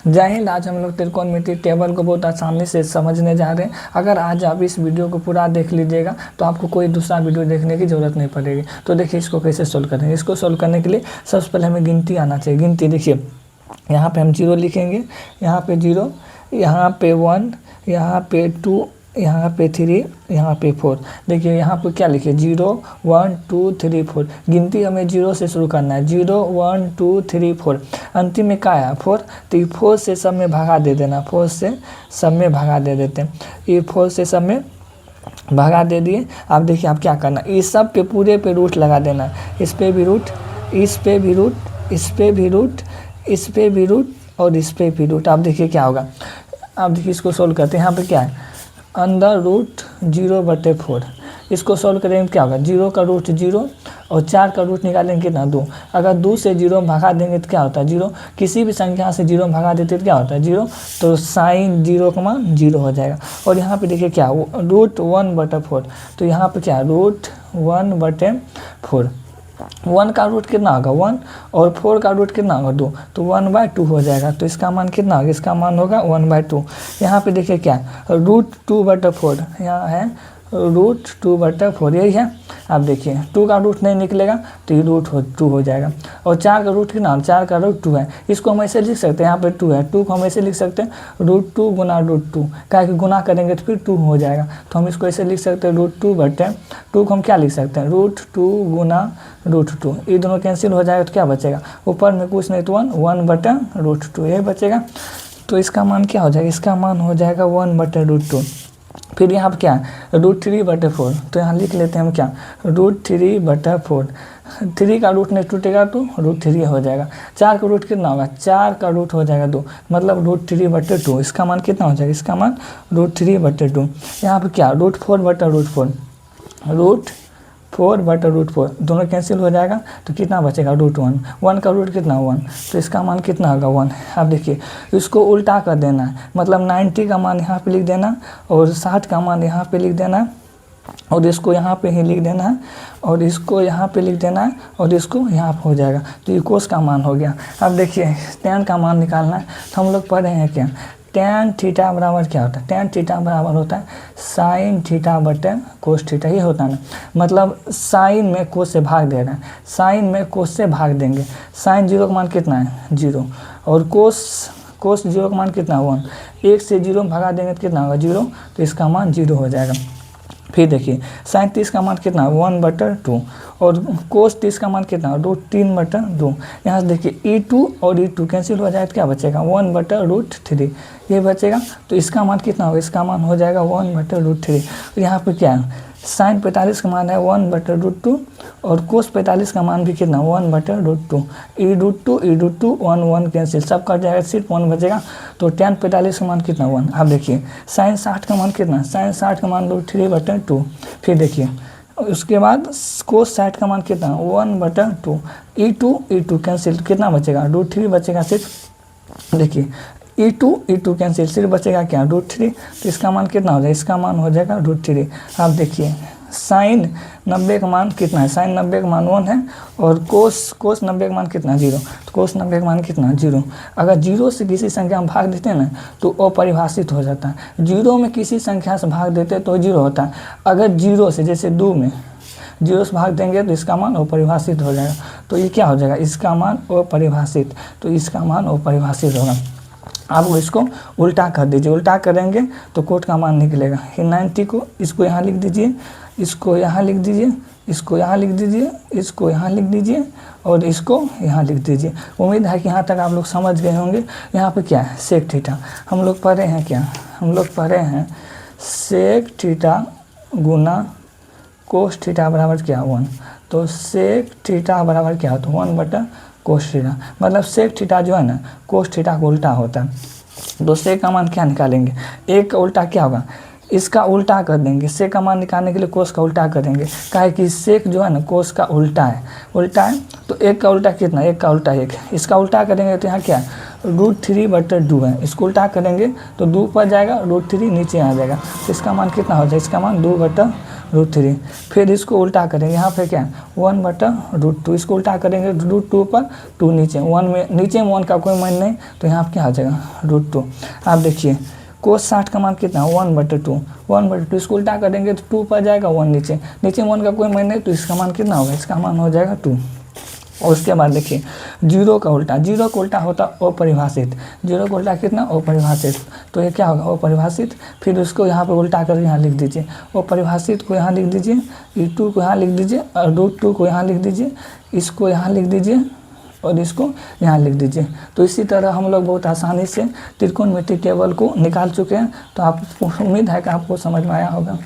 जय हिंद। आज हम लोग त्रिकोणमिति टेबल को बहुत आसानी से समझने जा रहे हैं। अगर आज आप इस वीडियो को पूरा देख लीजिएगा तो आपको कोई दूसरा वीडियो देखने की ज़रूरत नहीं पड़ेगी। तो देखिए इसको कैसे सोल्व करेंगे। इसको सोल्व करने के लिए सबसे पहले हमें गिनती आना चाहिए। गिनती देखिए, यहाँ पे हम 0 लिखेंगे, यहाँ पे 0, यहाँ पे 1, यहाँ पे 2, यहाँ पे 3, यहाँ पे 4। देखिए यहाँ पे क्या लिखे 0 1 2 3 4। गिनती हमें 0 से शुरू करना है। 0 1 2 3 4। अंतिम में क्या आया 4, तो ये 4 से सब में भगा दे देना। 4 से सब में भगा दे देते हैं। ये 4 से सब में भगा दे दिए। अब देखिए आप क्या करना, इस सब पे पूरे पे रूट लगा देना। इस पे भी रूट, इस पे भी रूट, इस पे भी रूट, इस पे भी रूट और इस पे भी रूट। अब देखिए क्या होगा। अब देखिए इसको सोल्व करते हैं। यहाँ पे क्या है अंदर रूट 0/4। इसको सोल्व करेंगे क्या होगा, 0 का रूट 0 और 4 का रूट निकालेंगे कितना 2। अगर 2 से 0 भगा देंगे तो क्या होता है 0। किसी भी संख्या से 0 भगा देते तो क्या होता है 0। तो साइन 0 का मान 0 हो जाएगा। और यहाँ पे देखिए क्या रूट 1/4। तो यहाँ पे क्या रूट 1/4। 1 का रूट कितना होगा 1 और 4 का रूट कितना होगा 2। तो 1/2 हो जाएगा। तो इसका मान कितना होगा, इसका मान होगा 1/2। यहाँ पे देखिए क्या रूट 2/4, यहाँ है रूट 2/4, यही है। अब देखिए 2 का रूट नहीं निकलेगा तो ये रूट 2 हो जाएगा। और 4 का रूट कितना, 4 का रूट 2 है। इसको हम ऐसे लिख सकते हैं, यहाँ पे 2 है, 2 को हम ऐसे लिख सकते हैं रूट 2 गुना रूट 2। क्या कि गुना करेंगे तो फिर 2 हो जाएगा। तो हम इसको ऐसे लिख सकते हैं रूट 2/2 को हम क्या लिख सकते हैं रूट 2 गुना रूट 2। ये दोनों कैंसिल हो जाएगा तो क्या बचेगा, ऊपर में कुछ नहीं तो 1/√2 यही बचेगा। तो इसका मान क्या हो जाएगा, इसका मान हो जाएगा 1/√2। फिर यहाँ पर क्या है रूट 3/4। तो यहाँ लिख लेते हैं हम क्या रूट 3/4। 3 का रूट नहीं टूटेगा तो रूट 3 हो जाएगा। 4 का रूट कितना होगा, 4 का रूट हो जाएगा 2, मतलब रूट 3/2। इसका मान कितना हो जाएगा, इसका मान रूट 3/2। यहाँ पर क्या रूट 4/√4, रूट 4/√4 दोनों कैंसिल हो जाएगा तो कितना बचेगा रूट 1। 1 का रूट कितना 1, तो इसका मान कितना होगा 1। अब देखिए इसको उल्टा कर देना है, मतलब 90 का मान यहाँ पे लिख देना और 60 का मान यहाँ पे लिख देना और इसको यहाँ पे ही लिख देना है और इसको यहाँ पे लिख देना है और इसको यहाँ पे हो जाएगा। तो ये कोस का मान हो गया। अब देखिए tan का मान निकालना है। तो हम लोग पढ़े हैं क्या tan थीटा बराबर क्या होता है, tan थीटा बराबर होता है साइन थीटा/कोस थीटा। ये होता है ना, मतलब साइन में कोस से भाग दे रहा है, साइन में कोस से भाग देंगे। साइन 0 का मान कितना है 0 और कोस 0 का मान कितना 1। 1 से 0 में भगा देंगे तो कितना होगा 0। तो इसका मान 0 हो जाएगा। फिर देखिए साइन 30 का मान कितना 1/2 और कोस 30 का मान कितना रूट 3/2। यहाँ से देखिए E2 और E2 कैंसिल हो जाए तो क्या बचेगा 1/√3 ये बचेगा। तो इसका मान कितना होगा, इसका मान हो जाएगा 1/√3। और यहाँ पे क्या है साइन 45 का मान है 1/√2 और कोस 45 का मान भी कितना 1/√2। E√2 1 1 कैंसिल, सब कट जाएगा सिर्फ 1 बचेगा। तो tan 45 का मान कितना 1। अब देखिए साइन 60 का मान कितना, साइन 60 का मान √3/2। फिर देखिए उसके बाद कोस 60 का मान कितना 1/2। E2 कैंसिल, कितना बचेगा √3 बचेगा सिर्फ। देखिए E2 कैंसिल, सिर्फ बचेगा क्या √3। तो इसका मान कितना हो जाएगा, इसका मान हो जाएगा √3। अब देखिए साइन 90 का मान कितना है, साइन 90 का मान 1 है और कोस 90 का मान कितना 0। तो कोस 90 का मान कितना 0। अगर 0 से किसी संख्या में भाग देते हैं ना तो अपरिभाषित हो जाता है। 0 में किसी संख्या से भाग देते तो 0 होता है। अगर 0 से जैसे 2 में 0 से भाग देंगे तो इसका मान अपरिभाषित हो जाएगा। तो ये क्या हो जाएगा, इसका मान अपरिभाषित। तो इसका मान अपरिभाषित होगा। आप इसको उल्टा कर दीजिए, उल्टा करेंगे तो कोट का मान निकलेगा। 90 को इसको यहाँ लिख दीजिए, इसको यहाँ लिख दीजिए, इसको यहाँ लिख दीजिए, इसको यहाँ लिख दीजिए और इसको यहाँ लिख दीजिए। उम्मीद है कि यहाँ तक आप लोग समझ गए होंगे। यहाँ पे क्या है सेक थीटा, हम लोग पढ़े हैं क्या, हम लोग पढ़े हैं सेक थीटा गुना कोस थीटा बराबर क्या 1। तो सेक थीटा बराबर क्या होता है 1/कोस थीटा, मतलब सेक थीटा जो है ना कोस थीटा को उल्टा होता है। तो सेक का मान क्या निकालेंगे, एक का उल्टा क्या होगा, इसका उल्टा कर देंगे। सेक का मान निकालने के लिए कोस का उल्टा करेंगे। क्या है कि सेक जो है ना कोस का उल्टा है, उल्टा है। तो एक का उल्टा कितना, एक का उल्टा 1, इसका उल्टा करेंगे तो यहाँ क्या है √3/2 है। इसको उल्टा करेंगे तो 2 पर जाएगा, √3 नीचे आ जाएगा। तो इसका मान कितना हो जाएगा, इसका मान √3। फिर इसको उल्टा करेंगे, यहाँ पे क्या 1/√2, इसको उल्टा करेंगे √2 पर 2 नीचे, 1 में नीचे में 1 का कोई मान नहीं, तो यहाँ पे क्या आ जाएगा √2। आप देखिए cos 60 का मान कितना 1/2, 1/2 इसको उल्टा करेंगे तो 2 पर जाएगा, 1 नीचे, नीचे में 1 का कोई मान नहीं, तो इसका मान कितना होगा, इसका मान हो जाएगा 2। और उसके बाद देखिए 0 का उल्टा, 0 का उल्टा होता अपरिभाषित, 0 का उल्टा कितना अपरिभाषित, तो ये क्या होगा अपरिभाषित। फिर उसको यहाँ पे उल्टा कर यहाँ लिख दीजिए, अपरिभाषित को यहाँ लिख दीजिए, E2 को यहाँ लिख दीजिए, और √2 को यहाँ लिख दीजिए, इसको यहाँ लिख दीजिए और इसको यहाँ लिख दीजिए। तो इसी तरह हम लोग बहुत आसानी से त्रिकोणमितीय टेबल को निकाल चुके हैं। तो आप उम्मीद है कि आपको समझ में आया होगा।